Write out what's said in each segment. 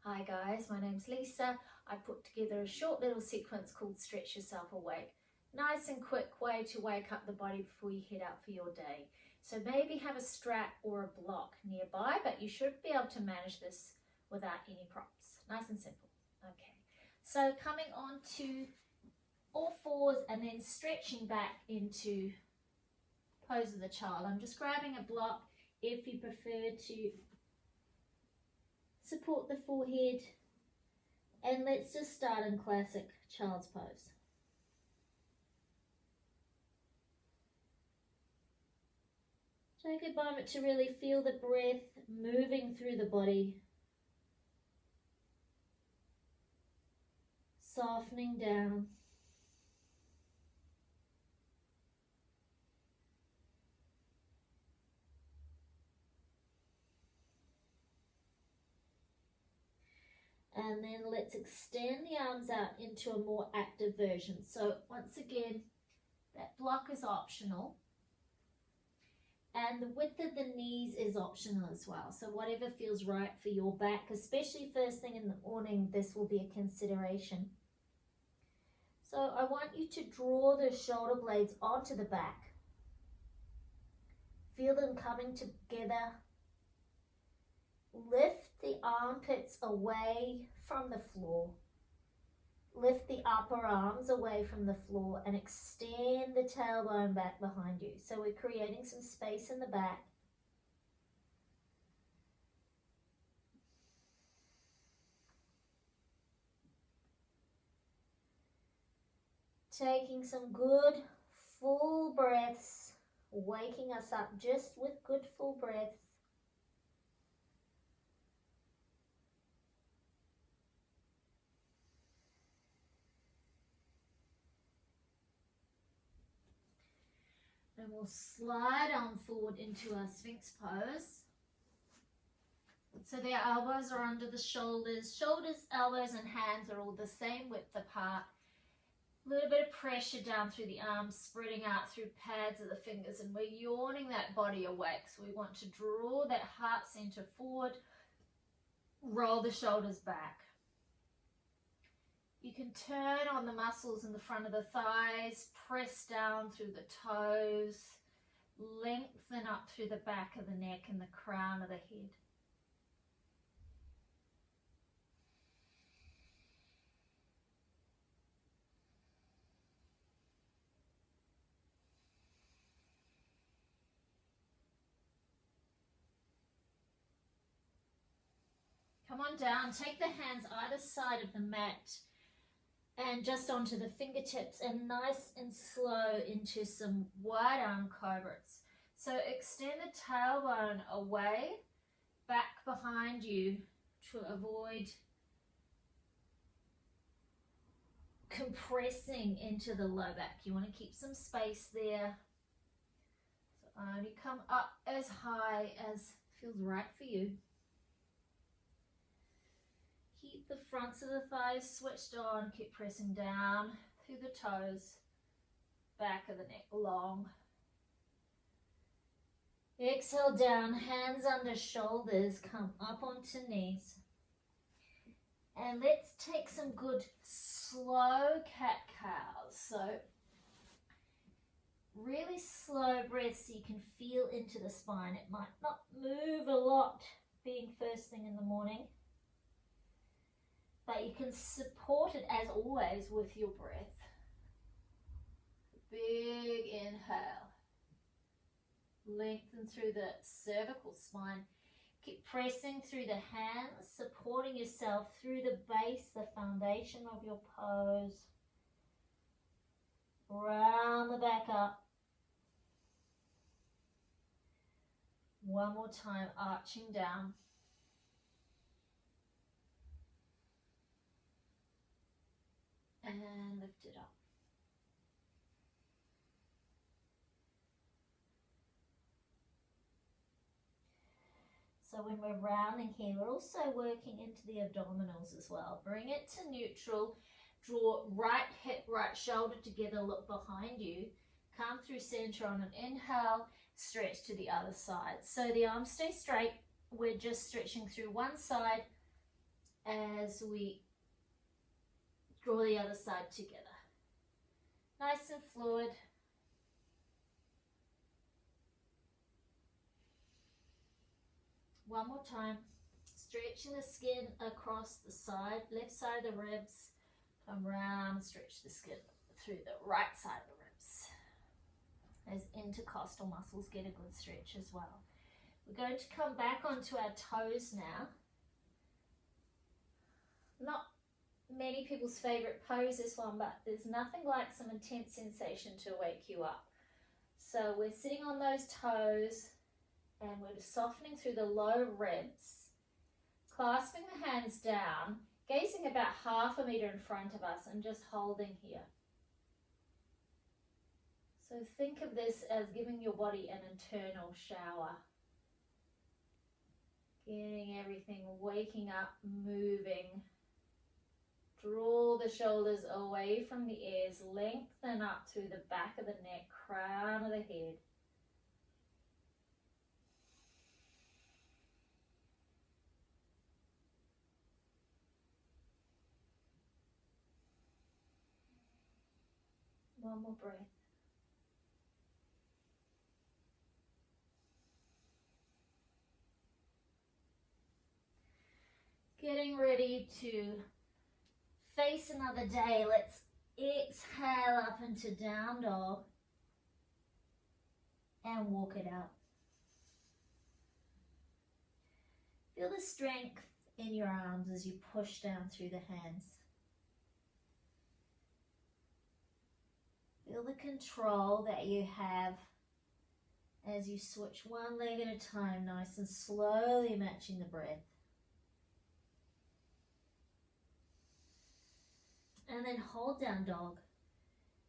Hi guys, my name's Lisa. I put together a short little sequence called Stretch Yourself Awake. Nice and quick way to wake up the body before you head out for your day. So maybe have a strap or a block nearby, but you should be able to manage this without any props. Nice and simple. Okay, so coming on to all fours and then stretching back into pose of the child. I'm just grabbing a block if you prefer to support the forehead, and let's just start in classic child's pose. Take a moment to really feel the breath moving through the body, softening down. And then let's extend the arms out into a more active version. So once again, that block is optional. And the width of the knees is optional as well. So whatever feels right for your back, especially first thing in the morning, this will be a consideration. So I want you to draw the shoulder blades onto the back. Feel them coming together. Lift the armpits away from the floor. Lift the upper arms away from the floor and extend the tailbone back behind you. So we're creating some space in the back. Taking some good full breaths, waking us up just with good full breaths. And we'll slide on forward into our Sphinx pose. So the elbows are under the shoulders. Shoulders, elbows and hands are all the same width apart. A little bit of pressure down through the arms, spreading out through pads of the fingers, and we're yawning that body awake. So we want to draw that heart center forward, roll the shoulders back. You can turn on the muscles in the front of the thighs, press down through the toes, lengthen up through the back of the neck and the crown of the head. Come on down, take the hands either side of the mat and just onto the fingertips, and nice and slow into some wide arm cobras. So extend the tailbone away, back behind you to avoid compressing into the low back. You want to keep some space there. So only come up as high as feels right for you. Keep the fronts of the thighs switched on, keep pressing down through the toes, back of the neck long. Exhale down, hands under shoulders, come up onto knees. And let's take some good slow cat-cows. So really slow breaths so you can feel into the spine. It might not move a lot being first thing in the morning, but you can support it as always with your breath. Big inhale. Lengthen through the cervical spine. Keep pressing through the hands, supporting yourself through the base, the foundation of your pose. Round the back up. One more time, arching down. And lift it up. So when we're rounding here, we're also working into the abdominals as well. Bring it to neutral. Draw right hip, right shoulder together, look behind you. Come through center on an inhale, stretch to the other side. So the arms stay straight. We're just stretching through one side as we draw the other side together. Nice and fluid. One more time. Stretching the skin across the side, left side of the ribs. Come round, stretch the skin through the right side of the ribs. Those intercostal muscles get a good stretch as well. We're going to come back onto our toes now. Not many people's favorite pose, this one, but there's nothing like some intense sensation to wake you up. So we're sitting on those toes and we're softening through the low ribs, clasping the hands down, gazing about 1/2 meter in front of us and just holding here. So think of this as giving your body an internal shower. Getting everything waking up, moving. Draw the shoulders away from the ears, lengthen up through the back of the neck, crown of the head. One more breath. Getting ready to face another day. Let's exhale up into down dog and walk it out. Feel the strength in your arms as you push down through the hands. Feel the control that you have as you switch one leg at a time, nice and slowly matching the breath. And then hold down dog.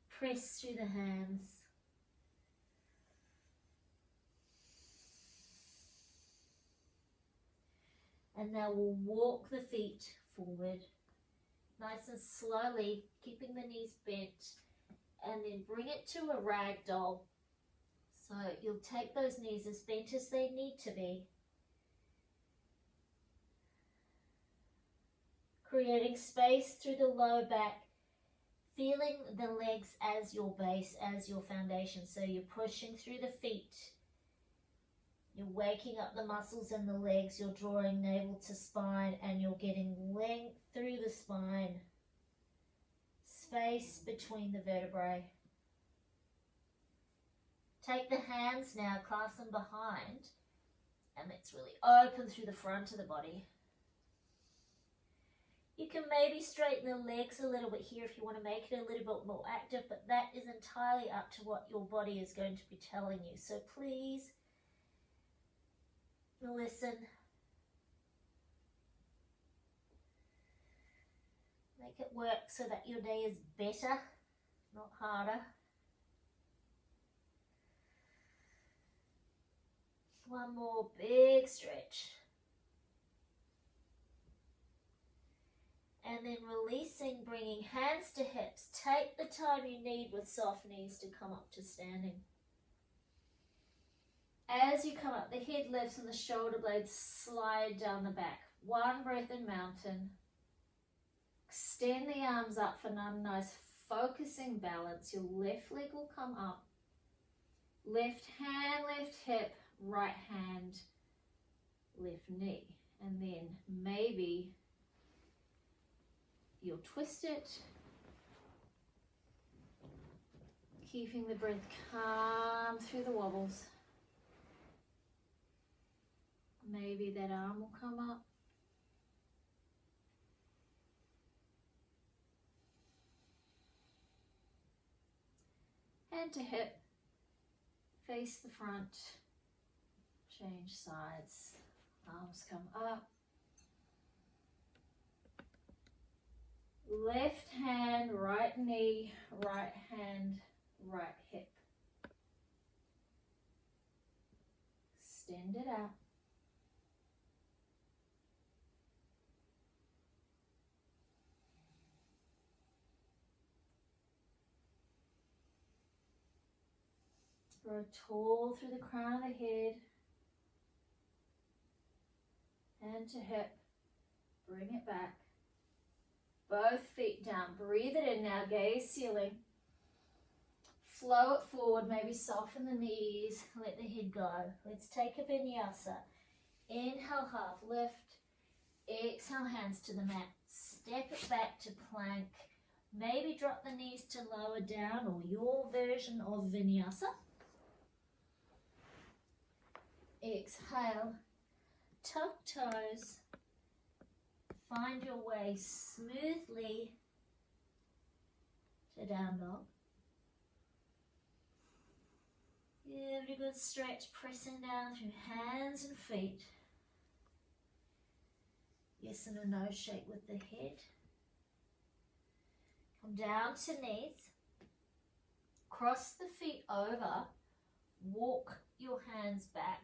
Press through the hands. And now we'll walk the feet forward, nice and slowly, keeping the knees bent, and then bring it to a rag doll. So you'll take those knees as bent as they need to be, creating space through the low back, feeling the legs as your base, as your foundation. So you're pushing through the feet. You're waking up the muscles in the legs. You're drawing navel to spine and you're getting length through the spine. Space between the vertebrae. Take the hands now, clasp them behind, and let's really open through the front of the body. You can maybe straighten the legs a little bit here if you want to make it a little bit more active, but that is entirely up to what your body is going to be telling you. So please listen. Make it work so that your day is better, not harder. One more big stretch. And then releasing, bringing hands to hips. Take the time you need with soft knees to come up to standing. As you come up, the head lifts and the shoulder blades slide down the back. One breath in mountain. Extend the arms up for a nice focusing balance. Your left leg will come up. Left hand, left hip, right hand, left knee. And then maybe you'll twist it, keeping the breath calm through the wobbles. Maybe that arm will come up. Hand to hip, face the front, change sides, arms come up. Left hand, right knee, right hand, right hip. Extend it out. Grow tall through the crown of the head. Hand to hip. bring it back. Both feet down. Breathe it in now. Gaze ceiling. Flow it forward. Maybe soften the knees. Let the head go. Let's take a vinyasa. Inhale, half lift. Exhale, hands to the mat. Step it back to plank. Maybe drop the knees to lower down or your version of vinyasa. Exhale. Tuck toes. Find your way smoothly to down dog. Give it a good stretch, pressing down through hands and feet. Yes, and a nose shake with the head. Come down to knees. Cross the feet over. Walk your hands back.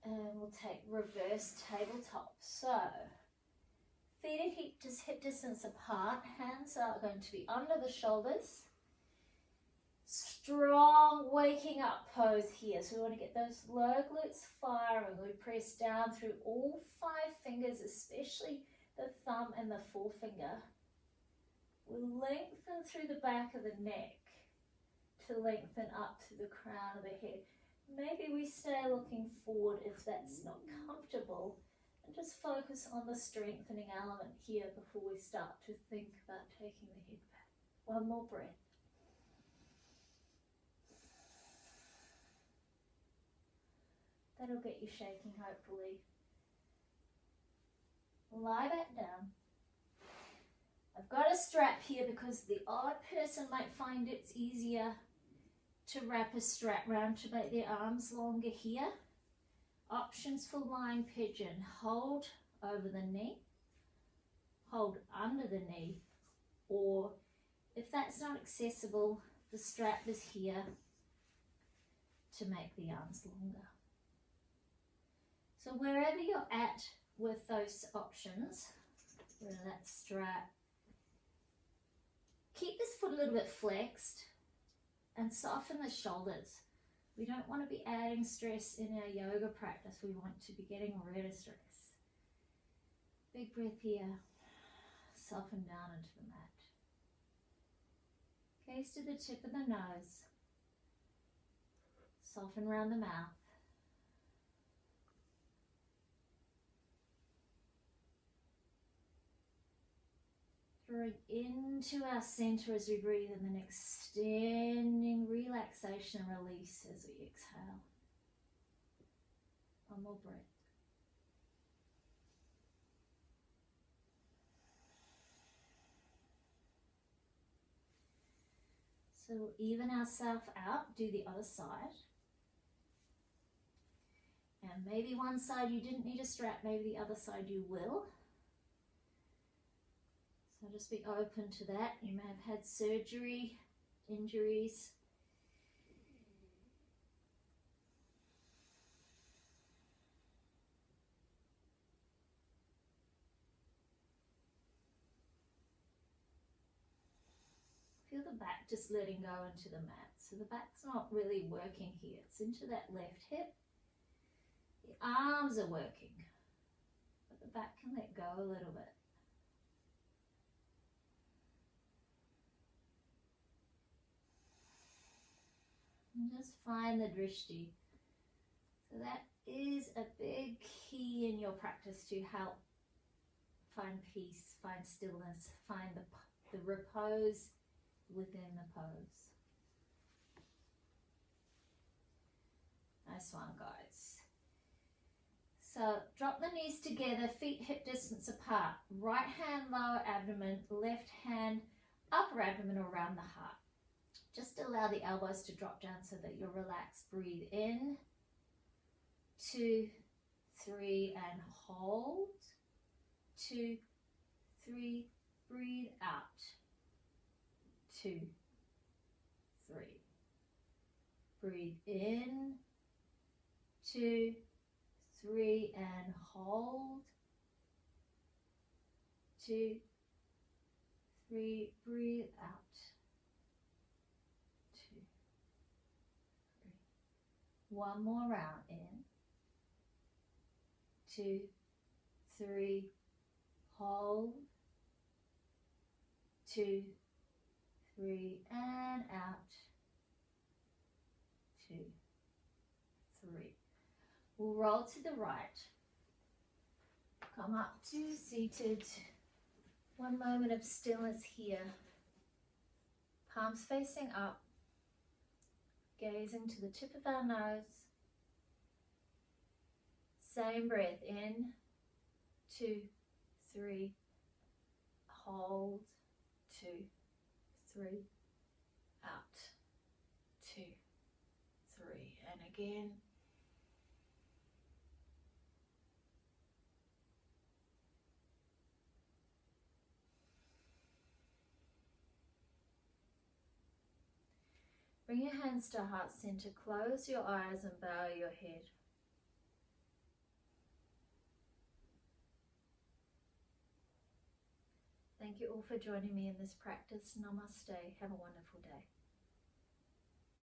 And we'll take reverse tabletop. So, feet are hip distance apart. Hands are going to be under the shoulders. Strong waking up pose here. So we want to get those low glutes firing. We press down through all 5 fingers, especially the thumb and the forefinger. We lengthen through the back of the neck to lengthen up to the crown of the head. Maybe we stay looking forward if that's not comfortable, and just focus on the strengthening element here before we start to think about taking the head back. One more breath. That'll get you shaking, hopefully. Lie back down. I've got a strap here because the odd person might find it's easier to wrap a strap round to make their arms longer here. Options for lying pigeon. Hold over the knee, hold under the knee, or if that's not accessible, the strap is here to make the arms longer. So wherever you're at with those options, whether that's strap, keep this foot a little bit flexed and soften the shoulders. We don't want to be adding stress in our yoga practice. We want to be getting rid of stress. Big breath here. Soften down into the mat. Gaze to the tip of the nose. Soften around the mouth. Drawing into our center as we breathe, and then extending relaxation and release as we exhale. One more breath. So we'll even ourselves out, do the other side. And maybe one side you didn't need a strap, maybe the other side you will. So just be open to that. You may have had surgery, injuries. Feel the back just letting go into the mat. So the back's not really working here. It's into that left hip. The arms are working, but the back can let go a little bit. And just find the drishti. So that is a big key in your practice to help find peace, find stillness, find the repose within the pose. Nice one, guys. So drop the knees together, feet hip distance apart. Right hand lower abdomen, left hand upper abdomen around the heart. Just allow the elbows to drop down so that you're relaxed. Breathe in, 2, 3, and hold. 2, 3, breathe out. 2, 3. Breathe in, 2, 3, and hold. 2, 3, breathe out. 2, 3. One more round in. 2, 3, hold, 2, 3, and out, 2, 3. We'll roll to the right. Come up to seated. One moment of stillness here. Palms facing up. Gazing to the tip of our nose. Same breath in. 2, 3. Hold. 2, 3. Out. 2, 3. And again. Bring your hands to heart center, close your eyes and bow your head. Thank you all for joining me in this practice. Namaste. Have a wonderful